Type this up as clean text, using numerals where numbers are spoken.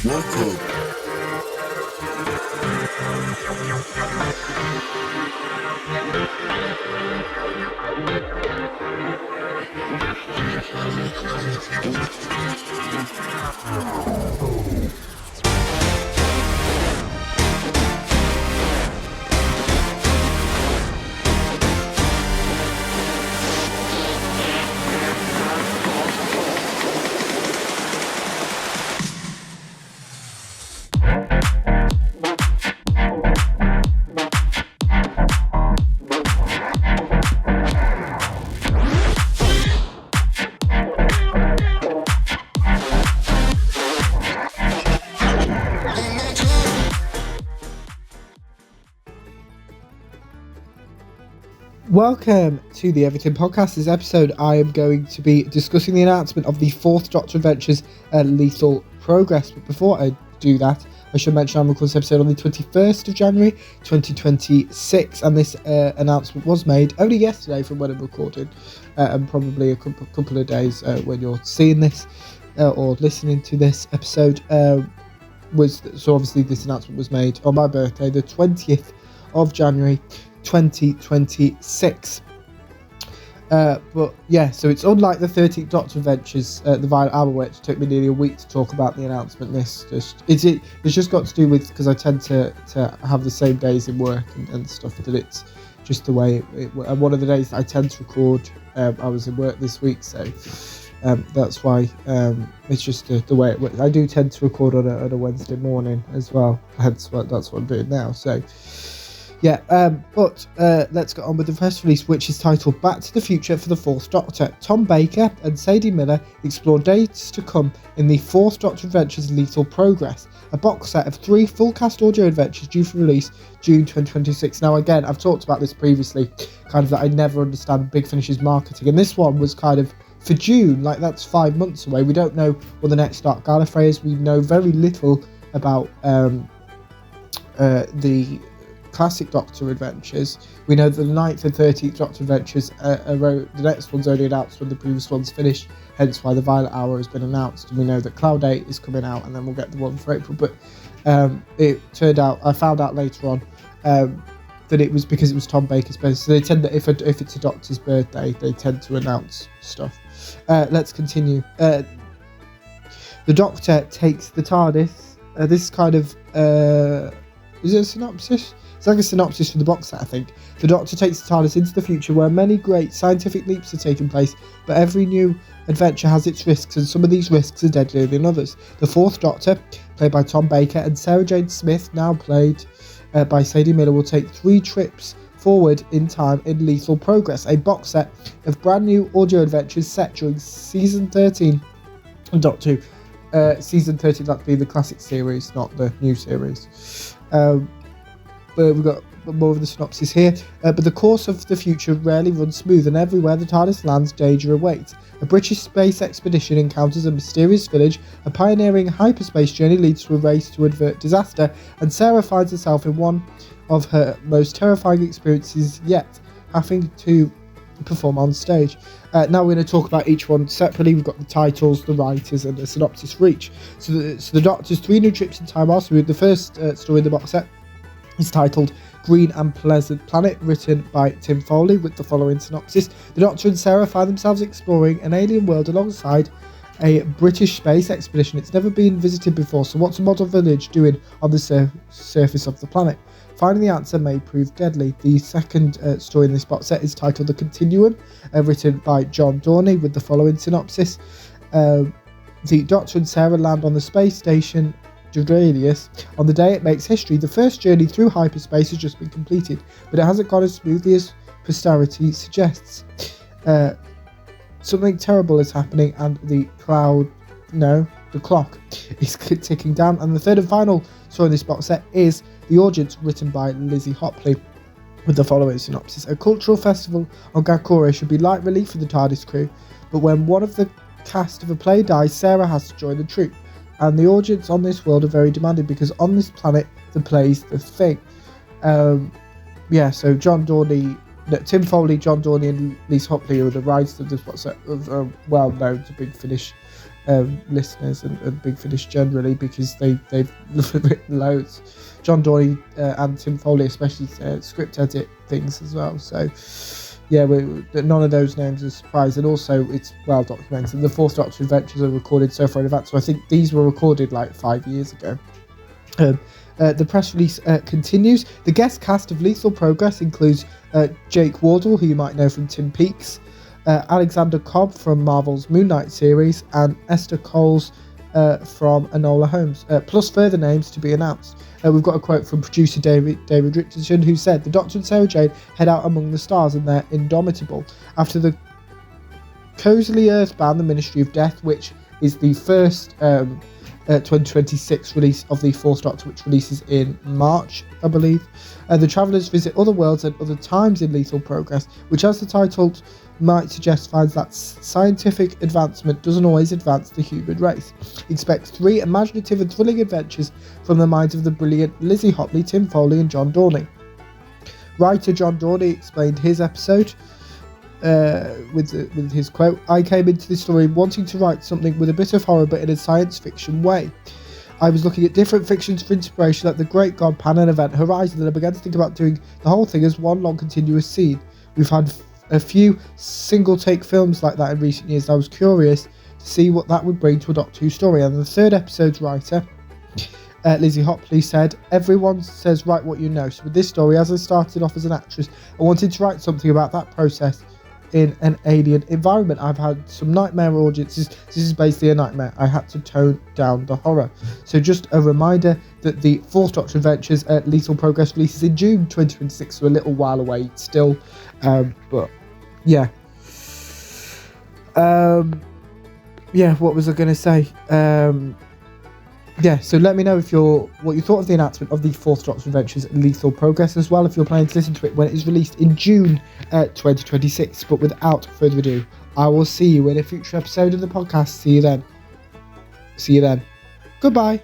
Welcome. Welcome to the Everything Podcast. This episode, I am going to be discussing the announcement of the fourth Doctor Adventures Lethal Progress. But before I do that, I should mention I'm recording this episode on the 21st of January 2026, and this announcement was made only yesterday from when I'm recording, and probably a couple of days when you're seeing this or listening to this episode. So obviously this announcement was made on my birthday, the 20th of January 2026. But yeah, so it's unlike the 13th Doctor Adventures, the Violet Hour, which took me nearly a week to talk about the announcement. It's just got to do with, because I tend to have the same days in work and stuff, that it's just the way and one of the days that I tend to record, I was in work this week, so that's why it's just the way it works. I do tend to record on a Wednesday morning as well, hence that's what I'm doing now. So yeah, but let's get on with the press release, which is titled Back to the Future for the Fourth Doctor. Tom Baker and Sadie Miller explore dates to come in the Fourth Doctor Adventures Lethal Progress, a box set of 3 full cast audio adventures due for release June 2026. Now again, I've talked about this previously, kind of that I never understand Big Finish's marketing, and this one was kind of for June, like that's 5 months away. We don't know what the next Dark Gallifrey is. We know very little about the classic Doctor Adventures. We know that the 9th and 13th Doctor Adventures the next one's only announced when the previous one's finished, hence why the Violet Hour has been announced, and we know that Cloud 8 is coming out, and then we'll get the one for April. But it turned out, I found out later on that it was because it was Tom Baker's birthday, so they tend that if it's a Doctor's birthday, they tend to announce stuff. Let's continue. The Doctor takes the TARDIS. This is kind of is it a synopsis? It's like a synopsis for the box set, I think. The Doctor takes the TARDIS into the future where many great scientific leaps are taking place, but every new adventure has its risks, and some of these risks are deadlier than others. The Fourth Doctor, played by Tom Baker, and Sarah Jane Smith, now played by Sadie Miller, will take 3 trips forward in time in Lethal Progress, a box set of brand new audio adventures set during Season 13 of Doctor Who. Season 13, that being the classic series, not the new series. But we've got more of the synopsis here. But the course of the future rarely runs smooth, and everywhere the TARDIS lands, danger awaits. A British space expedition encounters a mysterious village, a pioneering hyperspace journey leads to a race to avert disaster, and Sarah finds herself in one of her most terrifying experiences yet, having to perform on stage. Now we're going to talk about each one separately. We've got the titles, the writers, and the synopsis for each. So the Doctor's 3 new trips in time are. So the first story in the box set is titled Green and Pleasant Planet, written by Tim Foley, with the following synopsis. The Doctor and Sarah find themselves exploring an alien world alongside a British space expedition. It's never been visited before, so what's a model village doing on the surface of the planet? Finding the answer may prove deadly. The second story in this box set is titled The Continuum, written by John Dorney, with the following synopsis. The Doctor and Sarah land on the space station Duralius on the day it makes history. The first journey through hyperspace has just been completed, but it hasn't gone as smoothly as posterity suggests. Something terrible is happening, and the clock is ticking down. And the third and final story in this box set is The Audience, written by Lizzie Hopley, with the following synopsis. A cultural festival on Gakure should be light relief for the TARDIS crew, but when one of the cast of a play dies, Sarah has to join the troupe. And the audience on this world are very demanding, because on this planet, the play's the thing. So John Dorney, Tim Foley, John Dorney, and Lise Hopley are the writers of this box set of well-known to Big Finish listeners and Big Finish generally, because they've written loads. John Dorney and Tim Foley especially script edit things as well. So yeah, none of those names are a surprise, and also it's well documented. The Fourth Doctor adventures are recorded so far in advance, so I think these were recorded like 5 years ago. The press release continues. The guest cast of Lethal Progress includes Jake Wardle, who you might know from Twin Peaks, Alexander Cobb from Marvel's Moon Knight series, and Esther Coles from Enola Holmes, plus further names to be announced. We've got a quote from producer David Richardson, who said, "The Doctor and Sarah Jane head out among the stars and they're indomitable. After the cozily earthbound The Ministry of Death, which is the first 2026 release of the Fourth Doctor, which releases in March, I believe. The travellers visit other worlds and other times in Lethal Progress, which, as the title might suggest, finds that scientific advancement doesn't always advance the human race. Expect 3 imaginative and thrilling adventures from the minds of the brilliant Lizzie Hopley, Tim Foley and John Dorney." Writer John Dorney explained his episode with his quote, "I came into this story wanting to write something with a bit of horror but in a science fiction way. I was looking at different fictions for inspiration like The Great God Pan and Event Horizon, and I began to think about doing the whole thing as one long continuous scene. We've had a few single take films like that in recent years, and I was curious to see what that would bring to a Doctor Who story." And the third episode's writer, Lizzie Hopley, said, "Everyone says write what you know. So with this story, as I started off as an actress, I wanted to write something about that process in an alien environment. I've had some nightmare audiences. This is basically a nightmare. I had to tone down the horror." So just a reminder that the Fourth Doctor Adventures at Lethal Progress releases in June 2026, so a little while away still. But yeah. What was I going to say? So let me know what you thought of the announcement of the Fourth Doctor Adventures Lethal Progress, as well if you're planning to listen to it when it is released in June 2026. But without further ado, I will see you in a future episode of the podcast. See you then. Goodbye.